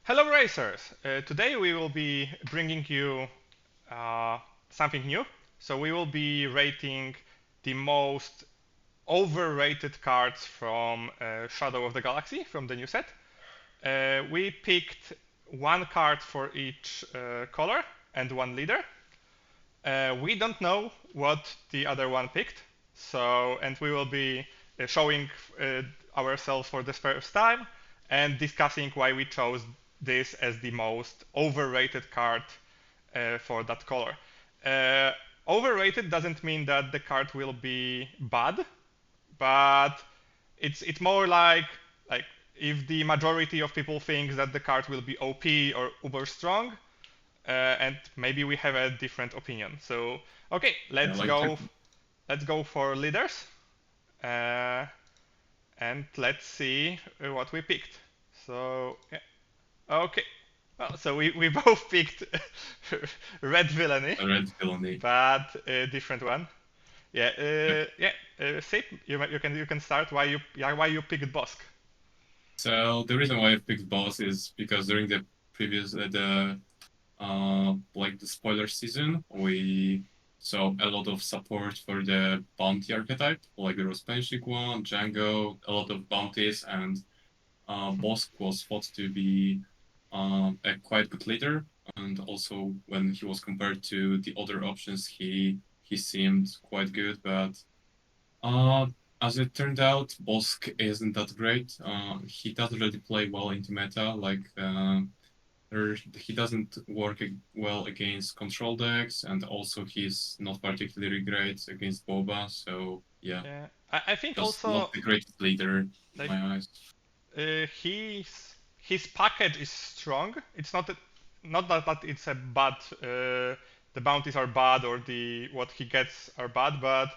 Hello racers! Today we will be bringing you something new. So we will be rating the most overrated cards from Shadow of the Galaxy, from the new set. We picked one card for each color and one leader. We don't know what the other one picked, and we will be showing ourselves for the first time and discussing why we chose this as the most overrated card for that color. Uh, Overrated doesn't mean that the card will be bad, but it's more like if the majority of people think that the card will be OP or uber strong, and maybe we have a different opinion. So okay, Yeah, like let's go for leaders, uh, and let's see what we picked. So yeah, okay. Well, so we both picked red villainy, a red villainy. but a different one. Yeah, yeah. Sip, you can start why you picked Bosk. So the reason why I picked boss is because during the previous like the spoiler season, we saw a lot of support for the bounty archetype. Like there was Penshik one, Django, a lot of bounties, and Bosk was thought to be a quite good leader. And also when he was compared to the other options, he seemed quite good, but Uh, as it turned out, Bosk isn't that great. He doesn't really play well into meta. He doesn't work well against control decks, and also he's not particularly great against Boba. So yeah, Yeah, I think just not also the greatest leader in like my eyes. his package is strong. It's not that it's a bad. The bounties are bad or the what he gets are bad, but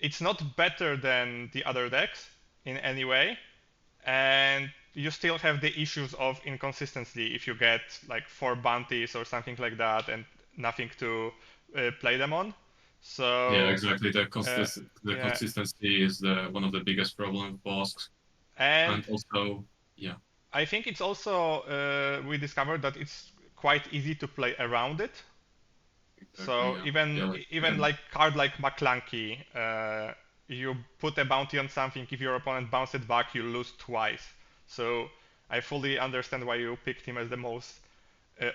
it's not better than the other decks in any way, and you still have the issues of inconsistency if you get like 4 bounties or something like that and nothing to play them on. Yeah, So exactly. uh, The yeah, consistency is the one of the biggest problem with Bosks, and and also yeah, I think it's also we discovered that it's quite easy to play around it. exactly. So Yeah, even yeah. Like you even can like card like McClunky, you put a bounty on something. If your opponent bounces it back, you lose twice. So I fully understand why you picked him as the most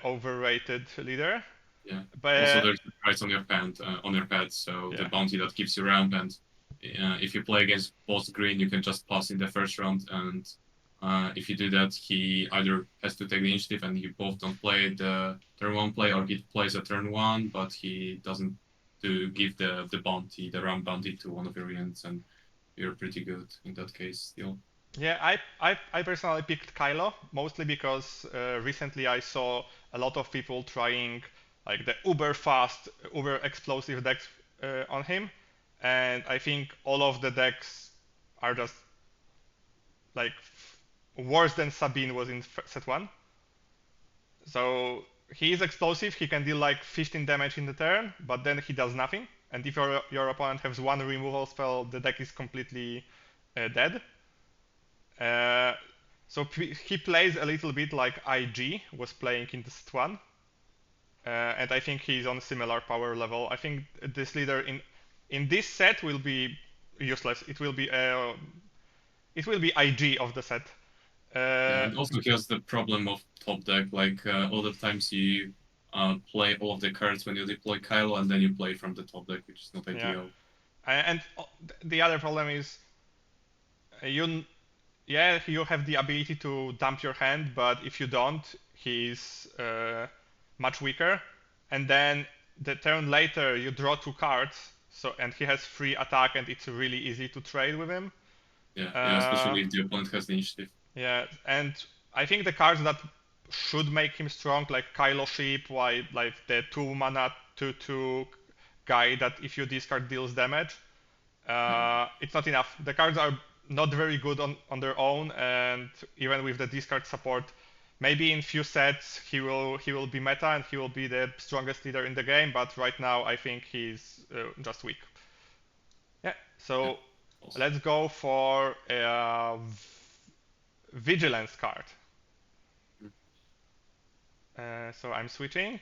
overrated leader. Yeah. Also, But there's the price on your head, so the yeah, bounty that keeps you around. And if you play against boss green, you can just pass in the first round. And if you do that, he either has to take the initiative, and you both don't play the turn one play, or he plays a turn one, but he doesn't to give the bounty, the round bounty to one of your units, and you're pretty good in that case still. yeah, I personally picked Kylo mostly because recently I saw a lot of people trying like the uber fast, uber explosive decks on him, and I think all of the decks are just like worse than Sabine was in set one. So he is explosive. He can deal like 15 damage in the turn, but then he does nothing. And if your opponent has one removal spell, the deck is completely dead. Uh, so he plays a little bit like IG was playing in the set one, and I think he's on similar power level. I think this leader in this set will be useless. It will be IG of the set. Yeah, Uh, and also he has the problem of top deck. Like all the times you play all of the cards when you deploy Kylo, and then you play from the top deck, which is not yeah, ideal. and the other problem is you yeah, you have the ability to dump your hand, but if you don't, he's much weaker. And then the turn later, you draw 2 cards, so and he has free attack, and it's really easy to trade with him. Yeah, yeah, Uh, especially if the opponent has the initiative. yeah, and I think the cards that should make him strong, like Kylo Sheep, why like the 2 mana 2/2 guy that if you discard deals damage, Yeah, it's not enough. The cards are not very good on their own, and even with the discard support, maybe in few sets he will be meta and he will be the strongest leader in the game. But right now, I think he's just weak. Yeah. yeah, So also. let's go for a vigilance card. So I'm switching.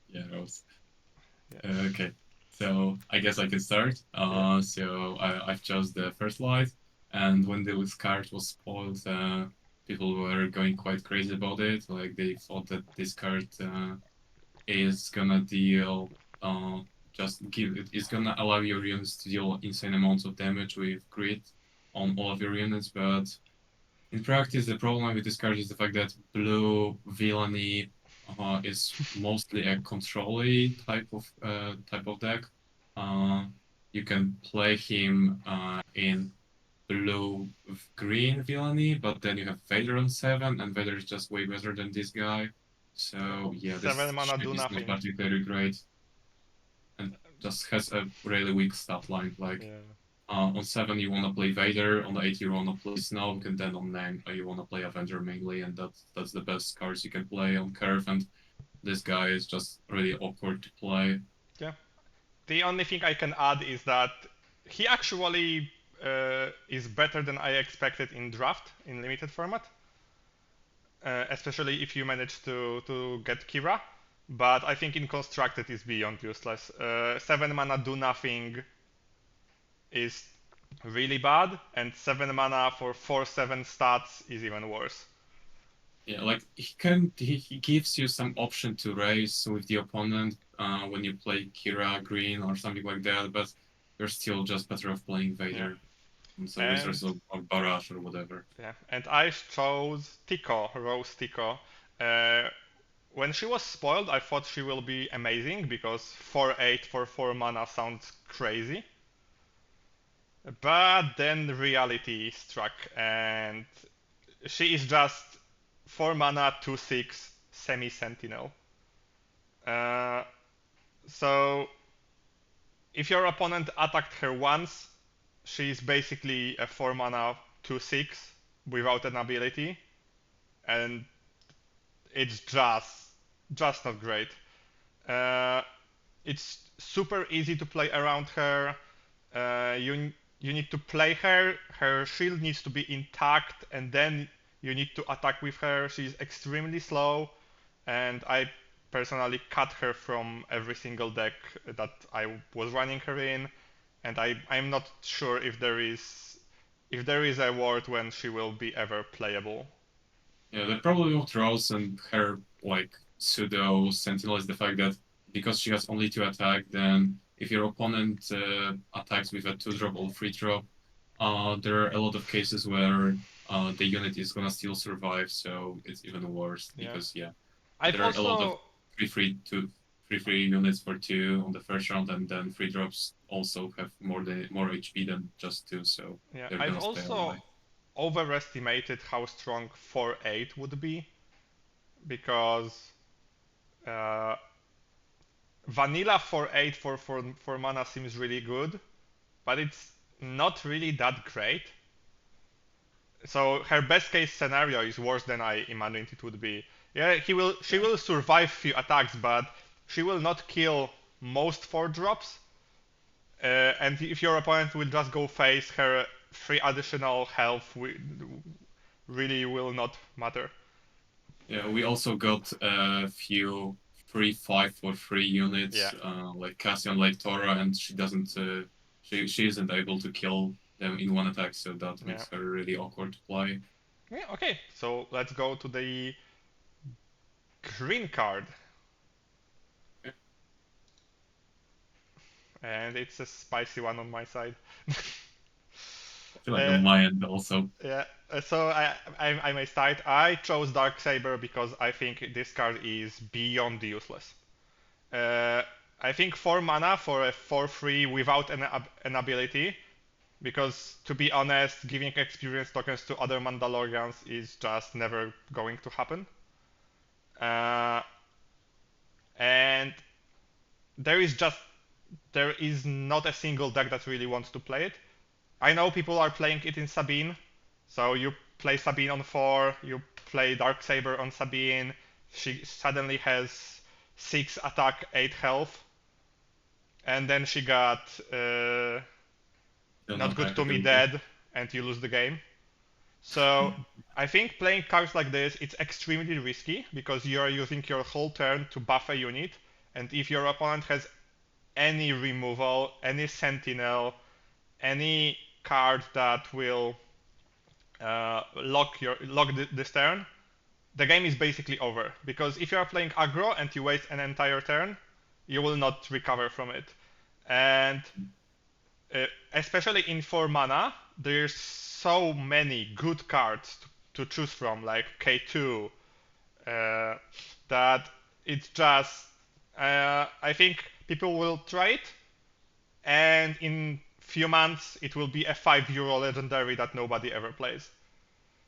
Yeah, Rose. Yeah. Okay, so I guess I can start. Yeah. I've chose the first light, and when this card was spoiled, people were going quite crazy about it. Like they thought that this card is gonna deal just give it is gonna allow your units to deal insane amounts of damage with crit on all of your units, but in practice, the problem with this card is the fact that blue villainy is mostly a control-y type of deck. Uh, you can play him in blue green villainy, but then you have Vader on 7, and Vader is just way better than this guy. Yeah. So yeah, this 7 mana ship do is not nothing. particularly great and just has a really weak stat line. Like Yeah. on 7, you want to play Vader. On 8, you want to play Snoke. And then on 9, you want to play Avenger mainly. And that's the best cards you can play on curve. And this guy is just really awkward to play. Yeah. The only thing I can add is that he actually is better than I expected in draft in limited format, especially if you manage to get Kira. But I think in constructed is beyond useless. 7 mana do nothing is really bad, and 7 mana for 4/7 stats is even worse. Yeah, like he gives you some option to race with the opponent when you play Kira Green or something like that, but you're still just better off playing Yeah, Vader and some and resources or Barrage or whatever. yeah, and I chose Tico, Rose Tico. Uh, when she was spoiled, I thought she will be amazing because 4/8 for 4 mana sounds crazy. But then reality struck, and she is just 4 mana 2/6 semi sentinel. Uh, so if your opponent attacked her once, she is basically a 4 mana 2/6 without an ability, and it's just not great. Uh, it's super easy to play around her. You need to play her. Her shield needs to be intact, and then you need to attack with her. She's extremely slow, and I personally cut her from every single deck that I was running her in. And I'm not sure if there is a world when she will be ever playable. Yeah, the problem with Rose and her like pseudo Sentinel is the fact that because she has only 2 attack, then if your opponent attacks with a 2 drop or 3 drop, there are a lot of cases where the unit is gonna still survive, so it's even worse Yeah. because yeah, I've there are a lot of also 3/3 units for 2 on the first round, and then 3 drops also have more HP than just 2, so yeah, they're I've gonna stay also alive. overestimated how strong 4/8 would be because uh, vanilla 4/8 for mana seems really good, but it's not really that great. So her best case scenario is worse than I imagined it would be. Yeah, she Yeah. will survive few attacks, but she will not kill most 4 drops. And if your opponent will just go face, her 3 additional health really will not matter. Yeah, we also got a few 3/5 for 3 Yeah. units, like Cassian, like Tora, and she isn't able to kill them in 1 attack, so that Yeah. makes her really awkward to play. Yeah. Okay. So let's go to the green card, Yeah, and it's a spicy one on my side. I feel like uh, on my end also. yeah. So I may start. I chose Dark Saber because I think this card is beyond useless. Uh, I think 4 mana for a 4/3 without an ability, because to be honest, giving experience tokens to other Mandalorians is just never going to happen. Uh, and there is just there is not a single deck that really wants to play it. I know people are playing it in Sabine, so you play Sabine on 4, you play Dark Saber on Sabine. She suddenly has 6 attack, 8 health, and then she got not I good to agree me with you. dead, and you lose the game. So I think playing cards like this, it's extremely risky because you are using your whole turn to buff a unit, and if your opponent has any removal, any sentinel, any card that will lock this turn, the game is basically over. Because if you are playing aggro and you waste an entire turn, you will not recover from it. And especially in 4 mana, there's so many good cards to choose from, like K2, uh, that it's just. I think people will try it, and in few months it will be a €5 legendary that nobody ever plays.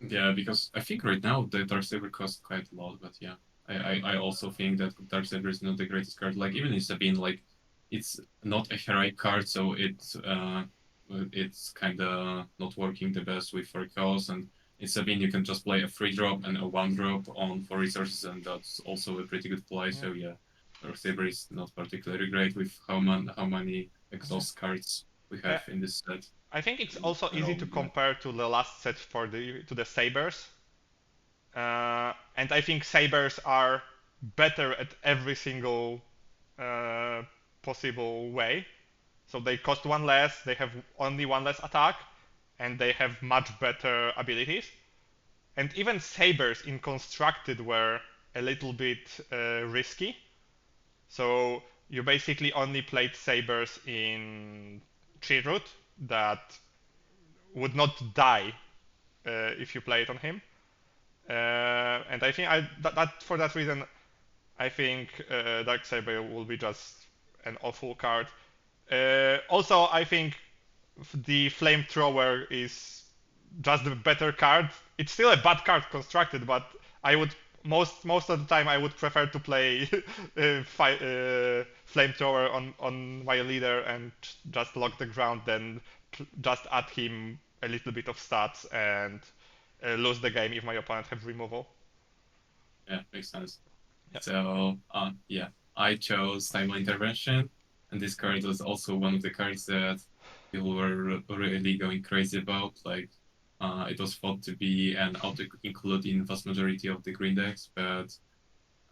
Yeah, because I think right now the Darksaber costs quite a lot, but yeah. I also think that Darksaber is not the greatest card. Like even in Sabine, like it's not a heroic card, so it's kinda not working the best with 4 costs, and in Sabine you can just play a 3 drop and a 1 drop on 4 resources, and that's also a pretty good play. Yeah. So yeah. Darksaber is not particularly great with how many exhaust cards we Uh, have in this set. I think it's also They're easy all to bad. compare to the last set to the sabers, and I think sabers are better at every single uh, possible way. So they cost 1 less, they have only 1 less attack, and they have much better abilities. And even sabers in constructed were a little bit risky. So you basically only played sabers in tree root that would not die if you play it on him. And I think that for that reason, I think Darksaber will be just an awful card. Also, I think the flamethrower is just the better card. It's still a bad card constructed, but I would most of the time I would prefer to play flamethrower on my leader and just lock the ground than just add him a little bit of stats and lose the game if my opponent have removal. Yeah, makes sense. Yeah. So, yeah, I chose Timely Intervention, and this card was also one of the cards that people were really going crazy about. Like, it was thought to be an auto-include in vast majority of the green decks, but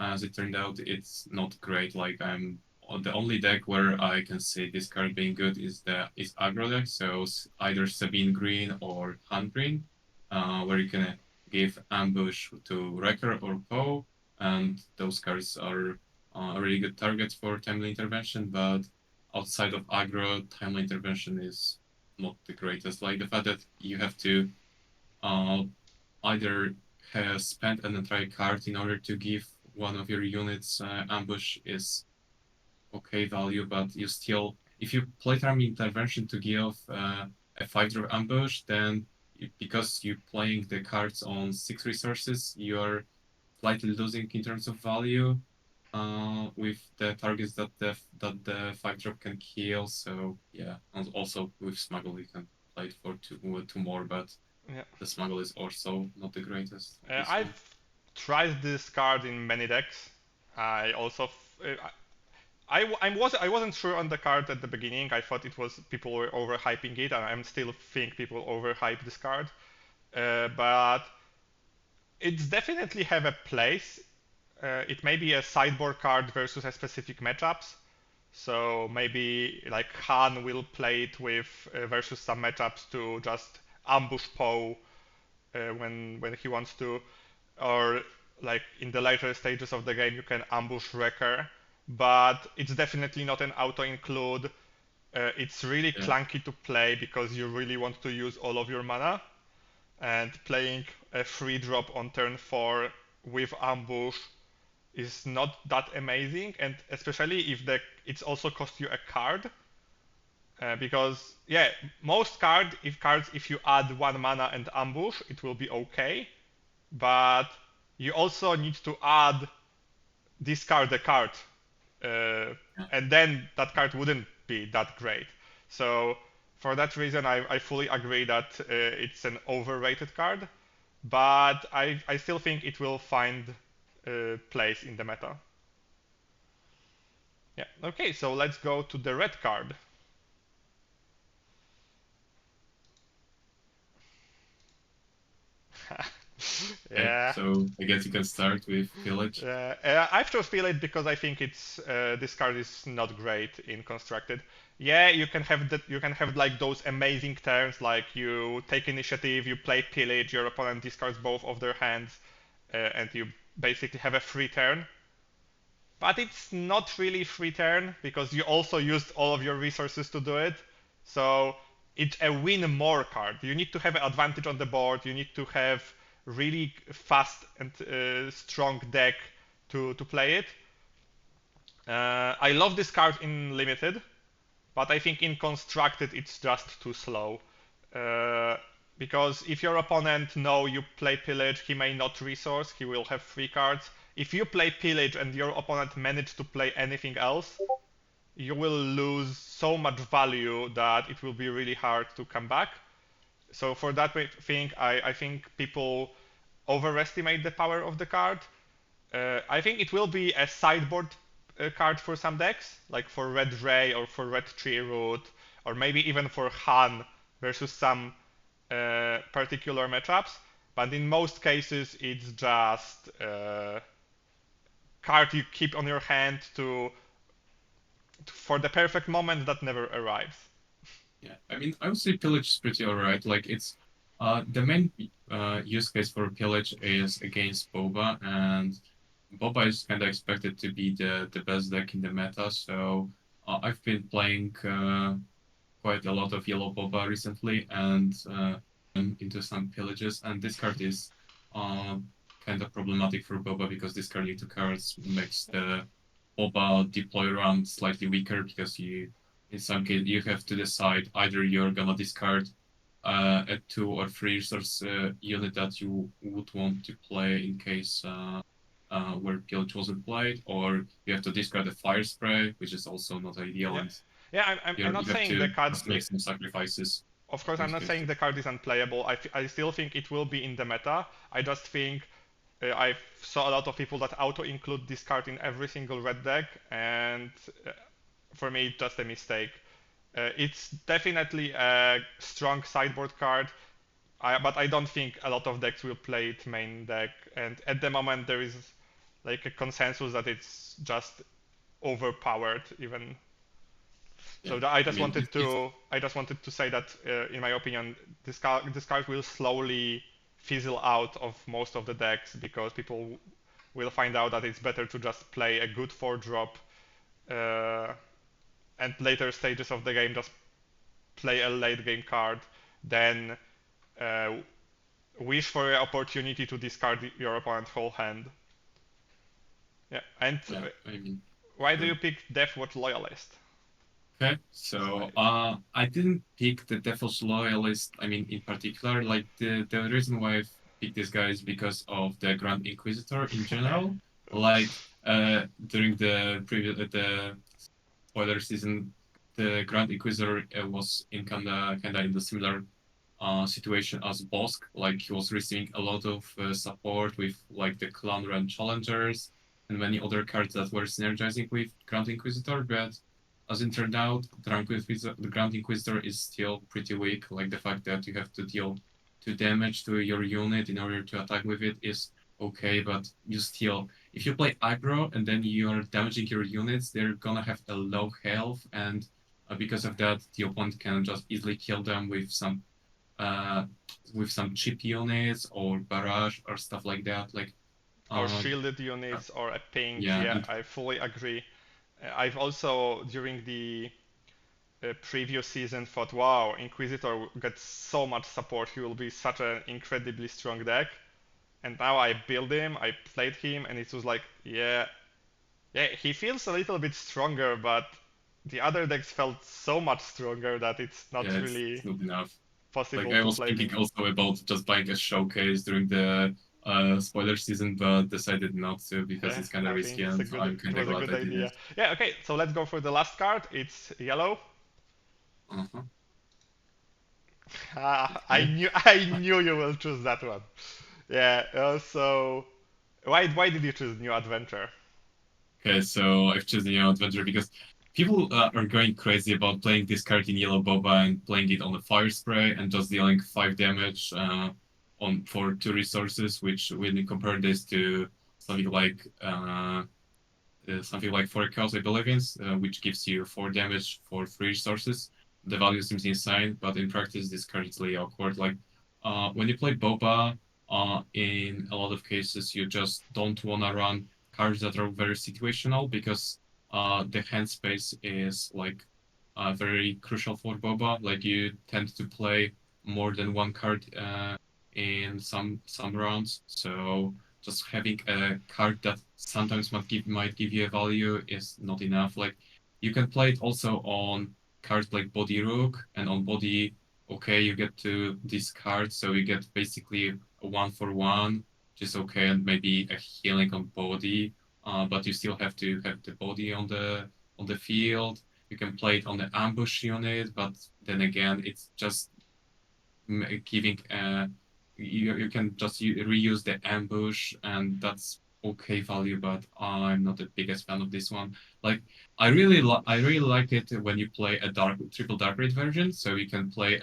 as it turned out, it's not great. Like, the only deck where I can see this card being good is aggro deck, so either Sabine Green or Hunt Green, where you can give ambush to Wrecker or Poe, and those cards are really good targets for timely intervention. But outside of aggro, timely intervention is not the greatest. Like the fact that you have to uh, either have spent an entire card in order to give one of your units ambush is okay value, but you still, if you play time intervention to give a 5 drop ambush, then because you're playing the cards on 6 resources, you're slightly losing in terms of value with the targets that the 5 drop can kill. So yeah, and also with smuggle you can play it for two more, but Yeah. the smuggle is also not the greatest, obviously. I've tried this card in many decks. I also I wasn't sure on the card at the beginning. I thought it was people were overhyping it, and I still think people overhype this card. But it's definitely have a place. It may be a sideboard card versus a specific matchups. So maybe like Han will play it with versus some matchups to just ambush Poe when he wants to, or like in the later stages of the game you can ambush Wrecker, but it's definitely not an auto include. It's really Yeah, clunky to play because you really want to use all of your mana, and playing a free drop on turn 4 with ambush is not that amazing, and especially if it's also cost you a card. Because yeah, most cards if you add 1 mana and ambush, it will be okay, but you also need to add discard a card, uh, yeah. and then that card wouldn't be that great. So for that reason, I fully agree that it's an overrated card, but I still think it will find place in the meta. Yeah. Okay, so let's go to the red card. Okay, Yeah. so I guess you can start with Pillage. I've chose Pillage because I think it's this card is not great in constructed. Yeah, you can have that. You can have like those amazing turns, like you take initiative, you play Pillage, your opponent discards both of their hands, and you basically have a free turn. But it's not really free turn because you also used all of your resources to do it. So it's a win more card. You need to have an advantage on the board. You need to have really fast and strong deck to play it. I love this card in limited, but I think in constructed it's just too slow. Uh, because if your opponent know you play pillage, he may not resource, he will have free cards. If you play pillage and your opponent manage to play anything else, you will lose so much value that it will be really hard to come back. So for that thing, I think people overestimate the power of the card. I think it will be a sideboard card for some decks, like for Red Ray or for Red Tree Root, or maybe even for Han versus some particular matchups. But in most cases, it's just a card you keep on your hand for the perfect moment that never arrives. Yeah, I mean, I would say Pillage is pretty alright. Like, it's the main use case for Pillage is against Boba, and Boba is kind of expected to be the best deck in the meta. So I've been playing quite a lot of Yellow Boba recently, and into some Pillages. And this card is uh, kind of problematic for Boba because discarding two cards makes the Boba deploy round slightly weaker because in some case, you have to decide either you're gonna discard a 2 or 3 resource unit that you would want to play in case where Pillage wasn't played, or you have to discard a fire spray, which is also not ideal, Yeah, and yeah. I'm not you have saying the to card. just make some sacrifices Of course, in I'm this not case. saying the card is unplayable. I still think it will be in the meta. I just think I saw a lot of people that auto include this card in every single red deck, and for me, it's just a mistake. It's definitely a strong sideboard card, but I don't think a lot of decks will play it main deck. And at the moment, there is like a consensus that it's just overpowered, even. Yeah, So I I just mean, wanted to say that in my opinion, this card will slowly fizzle out of most of the decks because people will find out that it's better to just play a good 4 drop uh, and later stages of the game just play a late game card than uh, wish for an opportunity to discard your opponent's whole hand. Yeah, and yeah, I mean, why do sure. you pick Deathwatch Loyalist? Okay, so I didn't pick the Devil's Loyalist. I mean, in particular, like the reason why I picked this guy is because of the Grand Inquisitor in general. Like during the previous the spoiler season, the Grand Inquisitor was in kinda in the similar situation as Bosk. Like he was receiving a lot of support with like the Clan Run Challengers and many other cards that were synergizing with Grand Inquisitor. But as it turned out, the Grand Inquisitor is still pretty weak. Like the fact that you have to deal 2 damage to your unit in order to attack with it is okay, but you still, if you play aggro and then you're damaging your units, they're gonna have a low health, and because of that, the opponent can just easily kill them uh, with some cheap units or barrage or stuff like that. Like, Or uh, shielded units or a ping. yeah, Yeah, I fully agree. I've also during the previous season thought, wow, Inquisitor gets so much support. He will be such an incredibly strong deck. And now I build him, I played him, and it was like, yeah, he feels a little bit stronger, but the other decks felt so much stronger that it's not yeah, it's really not enough. Like, possible I to was play thinking him. also about just buying a showcase during the spoiler season, but decided not to because Yeah, it's kind of I think risky, and I'm it kind of was a glad good I didn't. idea. Yeah, okay, so let's go for the last card. It's yellow. Uh-huh. I Okay. knew you will choose that one. Yeah. So why did you choose New Adventure? Okay, so I've chosen Yellow Adventure because people are going crazy about playing this card in Yellow Boba and playing it on the Fire Spray and just dealing 5 damage. on for 2 resources, which when you compare this to something like something like 4 chaos, I believe in, which gives you 4 damage for 3 resources. The value seems insane, but in practice, this card is really awkward. Like when you play Boba, in a lot of cases, you just don't want to run cards that are very situational because the hand space is like very crucial for Boba. Like you tend to play more than one card in some rounds, so just having a card that sometimes might give you a value is not enough. Like you can play it also on cards like Body Rook and on Body. Okay, you get to discard, so you get basically a 1 for 1, which is okay, and maybe a healing on Body. But you still have to have the body on the field. You can play it on the ambush unit, but then again, it's just giving you can just reuse the ambush, and that's okay value, but I'm not the biggest fan of this one. Like I really like it when you play a triple dark raid version, so you can play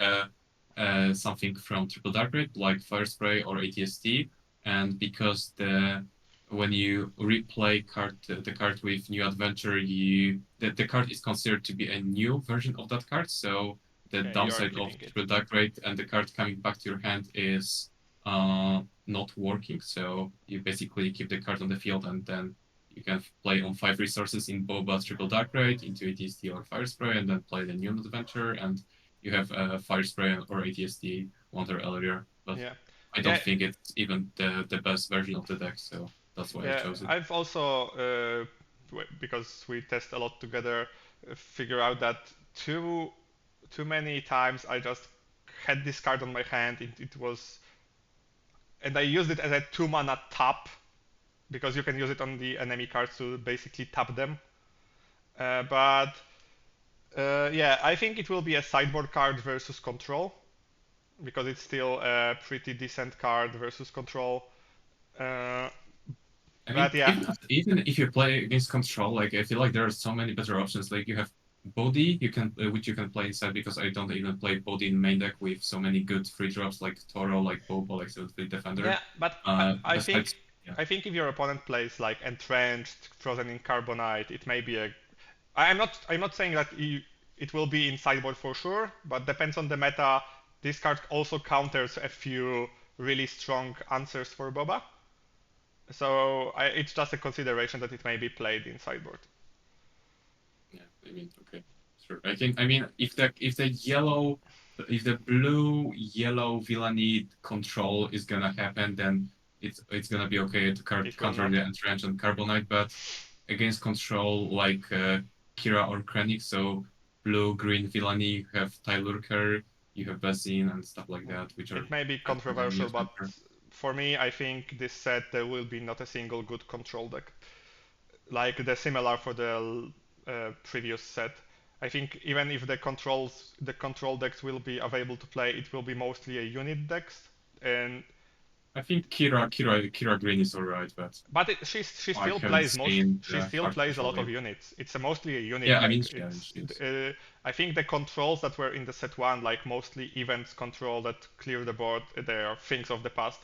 something from triple dark raid like fire spray or ATST, and because the when you replay the card with new adventure, the card is considered to be a new version of that card, so the Yeah, you are downside of keeping it. triple dark rate and the card coming back to your hand is not working. So you basically keep the card on the field, and then you can play on 5 resources in Boba's triple dark rate into ATST or fire spray, and then play the new adventure, and you have a fire spray or ATST Wonder earlier. But Yeah, I don't yeah, think it's even the best version of the deck, so that's why I yeah. chose it. I've also because we test a lot together, figure out that too too many times I just had this card on my hand. It was, and I used it as a 2 mana tap because you can use it on the enemy cards to basically tap them. But yeah, I think it will be a sideboard card versus control because it's still a pretty decent card versus control. Uh, I but mean, yeah, even if you play against control, like I feel like there are so many better options. Like you have body, you can which you can play inside because I don't even play body in main deck with so many good free drops like Toro, like Bobo, like Silver Defender. yeah, but I think Besides, yeah, if your opponent plays like entrenched, frozen in carbonite, it may be a. I'm not saying that it will be in sideboard for sure, but depends on the meta. This card also counters a few really strong answers for Boba. So it's just a consideration that it may be played in sideboard. yeah. I mean, okay, sure. I mean, if the blue yellow villainy control is gonna happen, then it's gonna be okay to It will counter not. the entrench and carbonite, but against control like Kira or Krennic, so blue green villainy, you have Tylurker, you have Basin and stuff like that, which are It may be bad for the enemy controversial, but adventure. for me, I think this set there will be not a single good control deck, like the similar for the previous set. I think even if the control decks will be available to play, it will be mostly a unit decks, and I think Kira Green is alright, but but she I still haven't plays most. seen She the still hard plays a control lot of yet. units. It's mostly a unit Yeah, I deck. mean, yeah, It's she is. I think the controls that were in the set one, like mostly events control that clear the board, they are things of the past.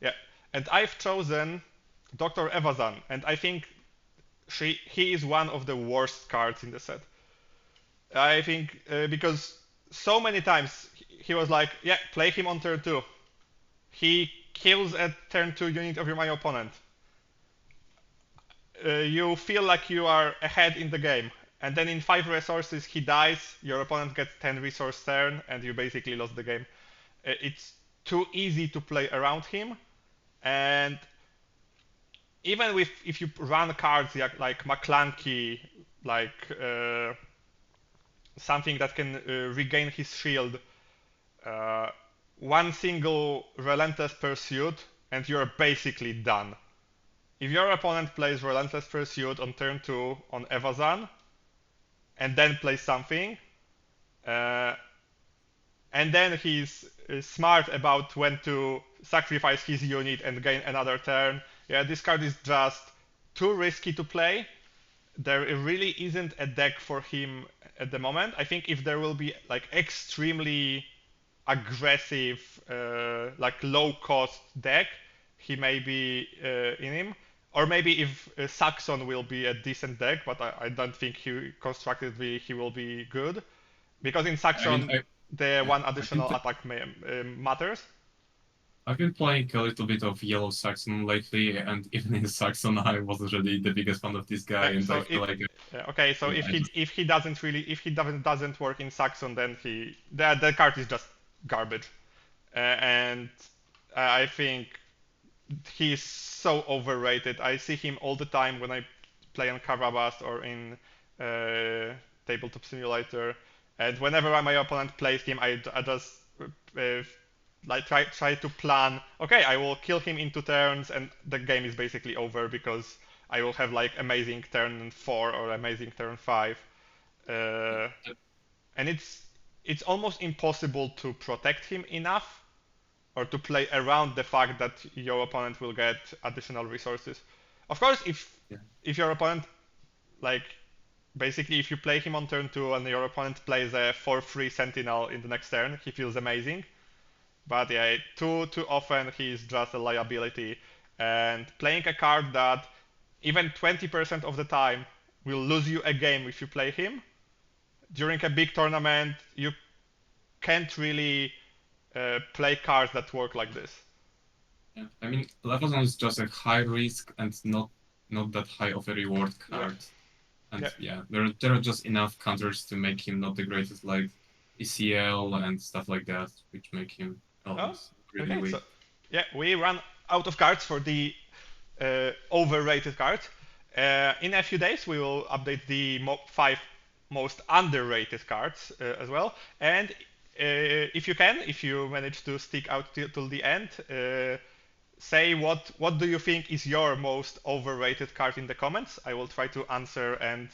Yeah, and I've chosen Dr. Evazan, and I think he is one of the worst cards in the set. I think because so many times he was like, yeah, play him on turn two. He kills a turn two unit of my opponent. You feel like you are ahead in the game, and then in 5 resources he dies. Your opponent gets 10 resource turn, and you basically lost the game. It's too easy to play around him, and even with if you run cards like McClunky, like something that can regain his shield, uh, one single relentless pursuit, and you're basically done. If your opponent plays relentless pursuit on turn two on Evazan, and then plays something, uh, and then he's smart about when to sacrifice his unit and gain another turn. Yeah, this card is just too risky to play. There really isn't a deck for him at the moment. I think if there will be like extremely aggressive, like low cost deck, he may be in him. Or maybe if Saxon will be a decent deck, but I don't think he constructively he will be good, because in I mean, Saxon the yeah, one additional attack matters. I've been playing a little bit of Yellow Saxon lately, and even in Saxon, I wasn't really the biggest fan of this guy, and I So feel like okay, so I just if he doesn't really if he doesn't work in Saxon, then the card is just garbage, and I think he's so overrated. I see him all the time when I play on Carabast or in Tabletop Simulator, and whenever my opponent plays him, I just uh, like try to plan. Okay, I will kill him in 2 turns, and the game is basically over because I will have like amazing turn 4 or amazing turn 5, uh, and it's almost impossible to protect him enough or to play around the fact that your opponent will get additional resources. Of course, yeah. if your opponent like basically if you play him on turn 2 and your opponent plays a 4/3 Sentinel in the next turn, he feels amazing. But yeah, too often he's just a liability, and playing a card that even 20% of the time will lose you a game if you play him during a big tournament, you can't really play cards that work like this. Yeah. I mean, Levazan is just a high risk and not that high of a reward Yeah, card. And yeah. yeah, there are just enough counters to make him not the greatest, like ECL and stuff like that, which make him Oh, really okay. So weak. yeah, we ran out of cards for the overrated cards. In a few days, we will update the 5 most underrated cards as well. And if you can, if you manage to stick out till the end, say what do you think is your most overrated card in the comments. I will try to answer and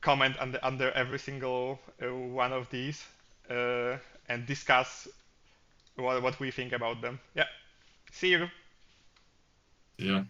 comment under every single one of these and discuss what we think about them. Yeah. See you. Yeah.